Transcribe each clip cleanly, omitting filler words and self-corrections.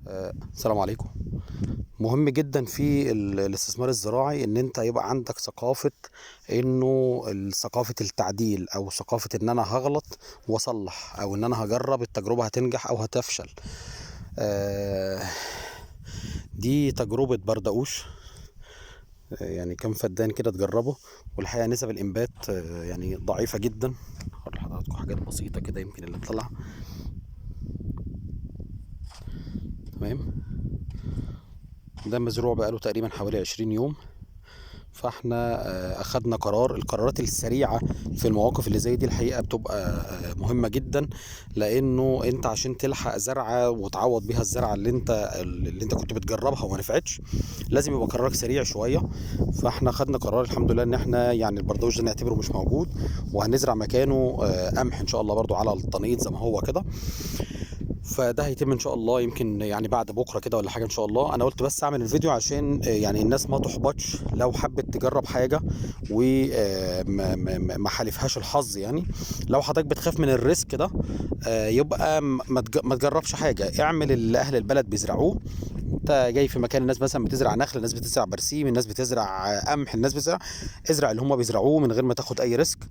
السلام عليكم. مهم جدا في الاستثمار الزراعي ان انت يبقى عندك ثقافة، انه ثقافة التعديل او ثقافة ان انا هغلط واصلح او ان انا هجرب التجربة هتنجح او هتفشل. آه، دي تجربة بردقوش. يعني كم فدان كده تجربه، والحقيقة نسب الانبات يعني ضعيفة جدا. هقول لحضراتكم حاجات بسيطة كده يمكن اللي تطلع. تمام. ده مزروع بقاله تقريبا حوالي 20 يوم. فاحنا اخدنا القرارات السريعة في المواقف اللي زي دي الحقيقة بتبقى مهمة جدا، لانه انت عشان تلحق زرعة وتعوض بيها الزرعة اللي انت كنت بتجربها وما نفعتش، لازم يبقى قرارك سريع شوية. فاحنا خدنا قرار الحمد لله ان احنا يعني البردوش ده نعتبره مش موجود، وهنزرع مكانه قمح ان شاء الله برضو على التنقيط زي ما هو كده. فده هيتم ان شاء الله يمكن يعني بعد بكره كده ولا حاجه ان شاء الله. انا قلت بس اعمل الفيديو عشان يعني الناس ما تحبطش لو حبت تجرب حاجه وما حالفهاش الحظ يعني. لو حضرتك بتخاف من الريسك ده يبقى ما تجربش حاجه، اعمل اللي اهل البلد بيزرعوه. انت جاي في مكان الناس مثلا بتزرع نخل، الناس بتزرع برسيم، الناس بتزرع قمح، الناس بتزرع، ازرع اللي هم بيزرعوه من غير ما تاخد اي ريسك.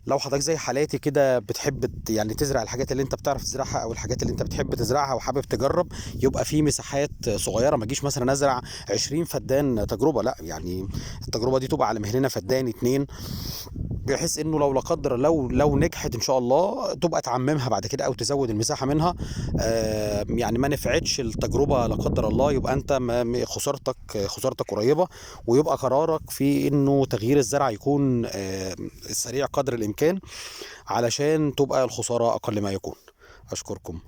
لو حضرتك زي حالاتي كده بتحب يعني تزرع الحاجات اللي انت بتعرف تزرعها او الحاجات اللي انت بتحب تزرعها وحابب تجرب، يبقى في مساحات صغيره. ما تجيش مثلا ازرع 20 فدان تجربه، لا يعني التجربه دي تبقى على مهلنا فدان اتنين، بحيث انه لو لا قدر لو نجحت ان شاء الله تبقى تعممها بعد كده او تزود المساحه منها. يعني ما نفعتش التجربه لا قدر الله، يبقى انت خسارتك قريبه، ويبقى قرارك في انه تغيير الزرع يكون سريع قدر الامكان، علشان تبقى الخساره اقل ما يكون. اشكركم.